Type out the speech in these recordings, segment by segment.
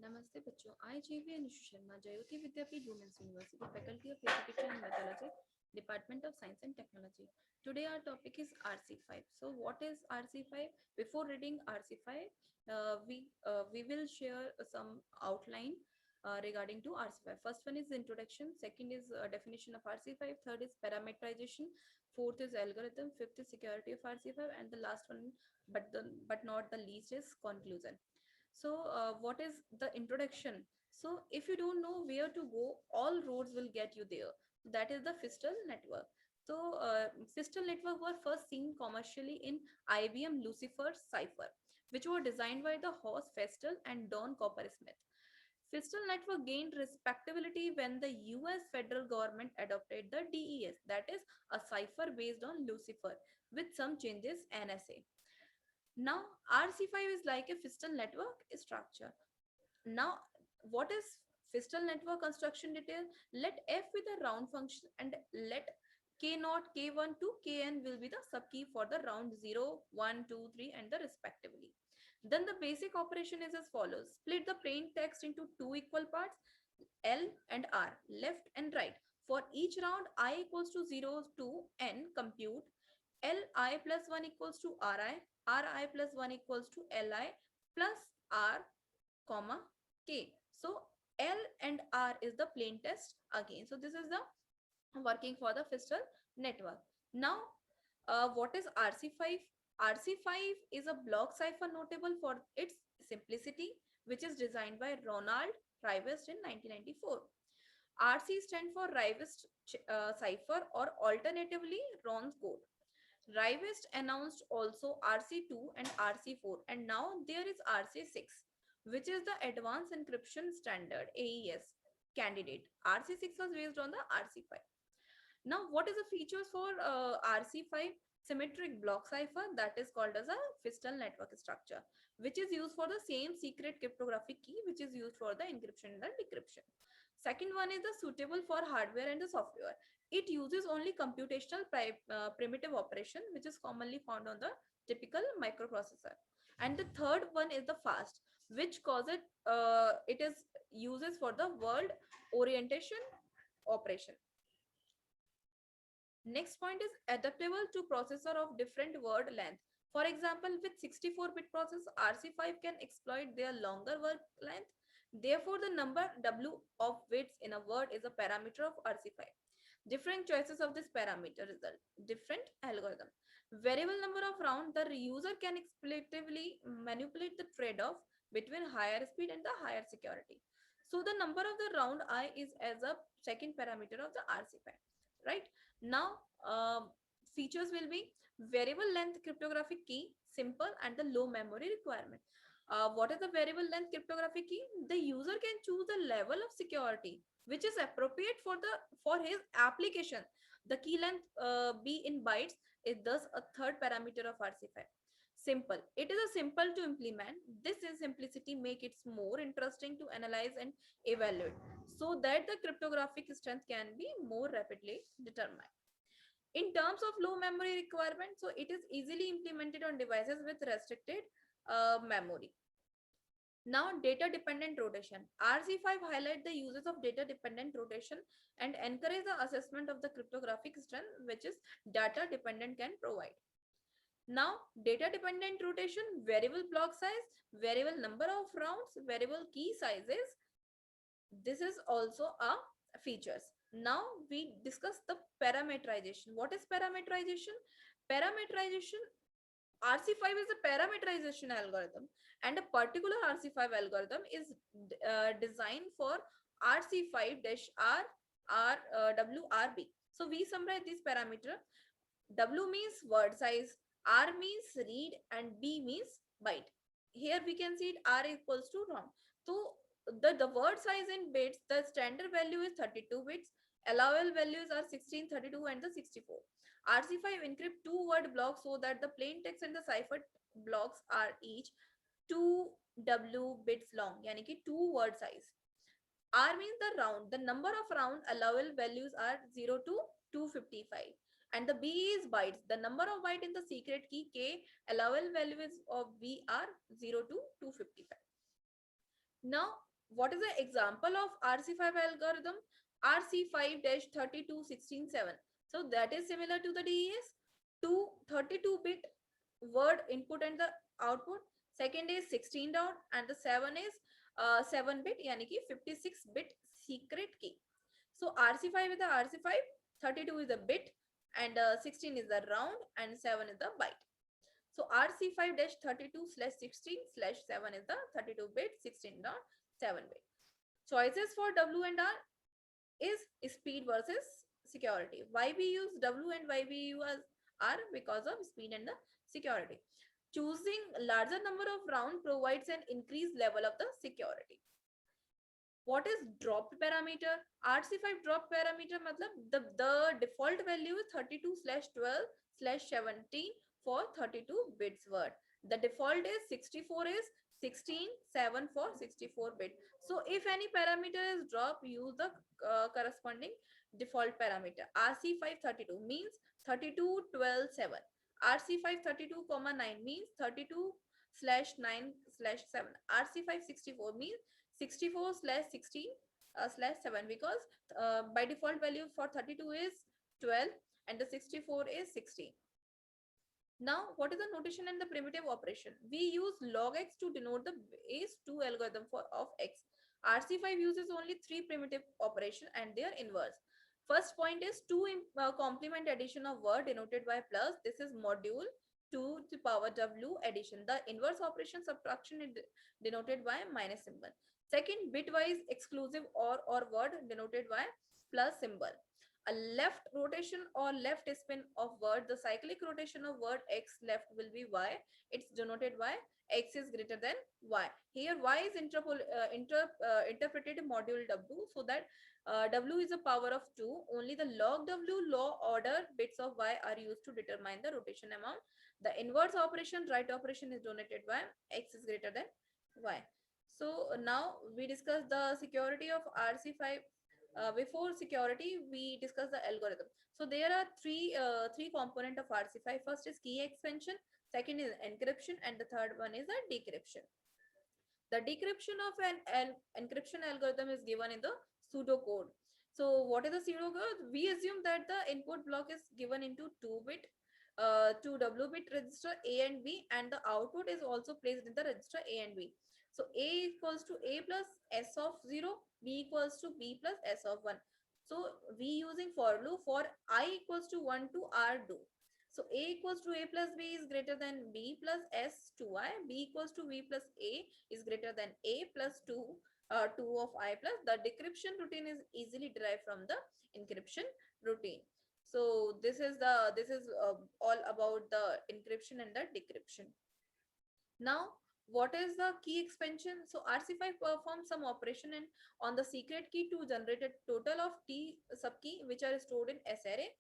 नमस्ते बच्चों, I JV Anushu Sharma, Jyoti Vidyapith women's university, faculty of physics and mythology, Department of Science and Technology. Today our topic is RC5. So what is RC5? Before reading RC5, we will share some outline regarding to RC5. First one is introduction, second is definition of RC5, third is parameterization, fourth is algorithm, fifth is security of RC5, and the last one, but not the least, is conclusion. So, what is the introduction? So, if you don't know where to go, all roads will get you there. That is the Fistel network. So, Fistel network were first seen commercially in IBM Lucifer Cipher, which were designed by the Horst Festel and Don Coppersmith. Fistel network gained respectability when the US federal government adopted the DES, that is a cipher based on Lucifer with some changes NSA. Now, RC5 is like a Fistel network structure. Now, what is Fistel network construction detail? Let F be the round function and let K0, K1 to Kn will be the subkey for the round 0, 1, 2, 3 and the respectively. Then the basic operation is as follows. Split the plain text into two equal parts, L and R, left and right. For each round, I equals to 0 to N, compute Li plus 1 equals to Ri plus 1 equals to Li plus R, comma, K. So L and R is the plain text again. So this is the working for the Fistel network. Now, what is RC5? RC5 is a block cipher notable for its simplicity, which is designed by Ronald Rivest in 1994. RC stand for Rivest cipher or alternatively Ron's code. Rivest announced also RC2 and RC4, and now there is RC6, which is the Advanced Encryption Standard AES candidate. RC6 was based on the RC5. Now, what is the features for RC5? Symmetric block cipher, that is called as a Fistel network structure, which is used for the same secret cryptographic key which is used for the encryption and the decryption. Second one is the suitable for hardware and the software. It uses only computational primitive operation, which is commonly found on the typical microprocessor. And the third one is the fast, which causes it is uses for the world orientation operation. Next point is adaptable to processor of different word length. For example, with 64-bit process, RC5 can exploit their longer word length. Therefore, the number W of bits in a word is a parameter of RC5. Different choices of this parameter result. Different algorithm. Variable number of round, the user can explicitly manipulate the trade-off between higher speed and the higher security. So the number of the round I is as a second parameter of the RC5, right? Now, features will be variable length cryptographic key, simple and the low memory requirement. What is the variable length cryptographic key? The user can choose the level of security which is appropriate for his application. The key length be in bytes is thus a third parameter of RC5. Simple. It is a simple to implement. This is simplicity make it more interesting to analyze and evaluate so that the cryptographic strength can be more rapidly determined. In terms of low memory requirement, so it is easily implemented on devices with restricted memory. Now, data dependent rotation. RC5 highlight the uses of data dependent rotation and encourage the assessment of the cryptographic strength which is data dependent can provide. Now, data dependent rotation, variable block size, variable number of rounds, variable key sizes. This is also a features. Now we discuss the parameterization. What is parameterization? Parameterization, RC5 is a parameterization algorithm, and a particular RC5 algorithm is designed for RC5-R WRB. So we summarize this parameter. W means word size, R means read, and B means byte. Here we can see it R equals to round. So the word size in bits, the standard value is 32 bits, allowable values are 16, 32 and the 64. RC5 encrypt two word blocks so that the plain text and the cipher blocks are each 2 W bits long, yani ki 2 word size. R means the round. The number of round allowable values are 0 to 255. And the B is bytes. The number of byte in the secret key K allowable values of B are 0 to 255. Now, what is the example of RC5 algorithm? RC5-32-16-7. So that is similar to the DES. Two 32-bit word input and the output. Second is 16 down and the 7 is 7-bit yani ki 56-bit secret key. So RC5 is the RC5, 32 is the bit and 16 is the round and 7 is the byte. So RC5-32/16/7 is the 32-bit, 16.7-bit. Choices for W and R is speed versus security. Why we use W and why we use R? Because of speed and the security. Choosing larger number of round provides an increased level of the security. What is dropped parameter? RC5 drop parameter matlab the default value is 32/12/17 for 32 bits word. The default is 64 is 16 7 for 64 bit. So if any parameter is dropped, use the corresponding default parameter. RC532 means 32/12/7. RC532,9 means 32/9/7. RC564 means 64/16/7 because by default value for 32 is 12 and the 64 is 16. Now, what is the notation and the primitive operation? We use log x to denote the base 2 algorithm of x. RC5 uses only 3 primitive operation and their inverse. First point is 2 complement addition of word denoted by plus. This is module 2 to power w addition. The inverse operation subtraction is denoted by minus symbol. Second, bitwise exclusive or word denoted by plus symbol. A left rotation or left spin of word, the cyclic rotation of word x left will be y. It's denoted by x is greater than y. Here y is interpreted module w, so that w is a power of 2. Only the log w low order bits of y are used to determine the rotation amount. The inverse operation, right operation, is denoted by x is greater than y. So now we discuss the security of RC5. Before security, we discuss the algorithm. So there are three component of RC5. First is key expansion, second is encryption, and the third one is a decryption. The decryption of an encryption algorithm is given in the pseudocode. So what is the pseudocode? We assume that the input block is given into 2-bit, 2 W-bit register A and B, and the output is also placed in the register A and B. So A equals to A plus S of 0, B equals to B plus S of 1. So we using for loop for I equals to 1 to R do. So A equals to A plus B is greater than B plus S to I. B equals to B plus A is greater than A plus 2, 2 of I plus. The decryption routine is easily derived from the encryption routine. So this is all about the encryption and the decryption. Now, what is the key expansion? So RC5 performs some operation and on the secret key to generate a total of T subkey which are stored in S array.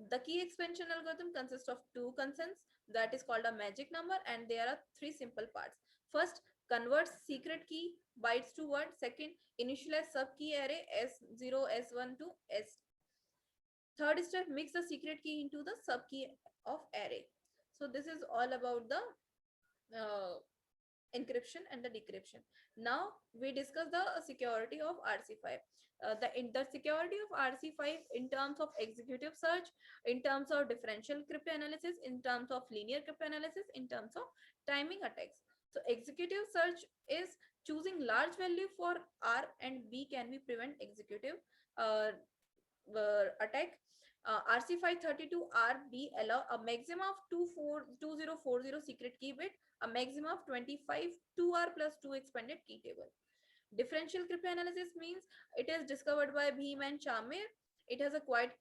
The key expansion algorithm consists of 2 consents, that is called a magic number, and there are 3 simple parts. First, converts secret key bytes to word. Second, initialize subkey array S0 S1 to S. Third step, mix the secret key into the subkey of array. So this is all about the encryption and the decryption. Now we discuss the security of RC5. The security of RC5 in terms of executive search, in terms of differential cryptanalysis, in terms of linear cryptanalysis, in terms of timing attacks. So executive search is choosing large value for R and B can be prevent executive uh, attack. RC532RB allow a maximum of 2040 secret key bit, a maximum of 25 2R plus 2 expanded key table. Differential cryptanalysis means it is discovered by Bheem and Chamir. It has a quite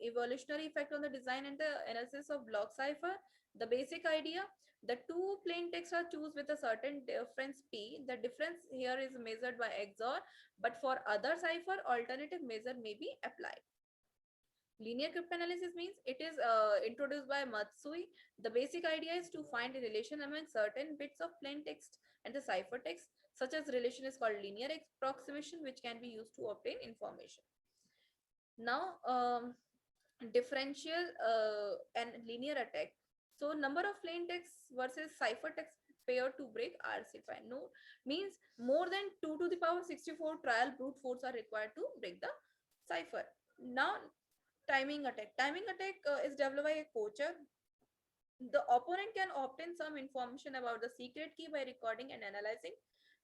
evolutionary effect on the design and the analysis of block cipher. The basic idea, the two plain texts are choose with a certain difference P. The difference here is measured by XOR, but for other cipher, alternative measure may be applied. Linear cryptanalysis means it is introduced by Matsui. The basic idea is to find a relation among certain bits of plain text and the ciphertext. Such as relation is called linear approximation, which can be used to obtain information. Now, differential and linear attack. So, number of plain text versus ciphertext pair to break RC5. No, means more than 2 to the power 64 trial brute force are required to break the cipher. Now, timing attack. Timing attack is developed by a coacher. The opponent can obtain some information about the secret key by recording and analyzing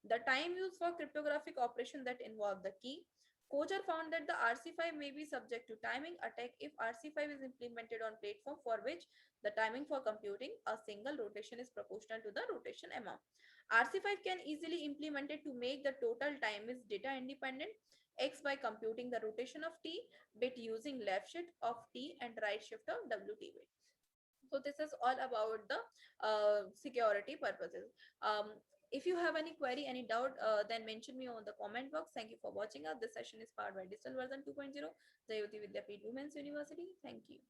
the time used for cryptographic operation that involve the key. Coacher found that the RC5 may be subject to timing attack if RC5 is implemented on platform for which the timing for computing a single rotation is proportional to the rotation amount. RC5 can easily implemented to make the total time is data independent x by computing the rotation of t bit using left shift of t and right shift of wt bit. So this is all about the security purposes. If you have any query, any doubt, then mention me on the comment box. Thank you for watching us. This session is powered by Digital Version 2.0, Jayoti Vidyapeeth Women's University. Thank you.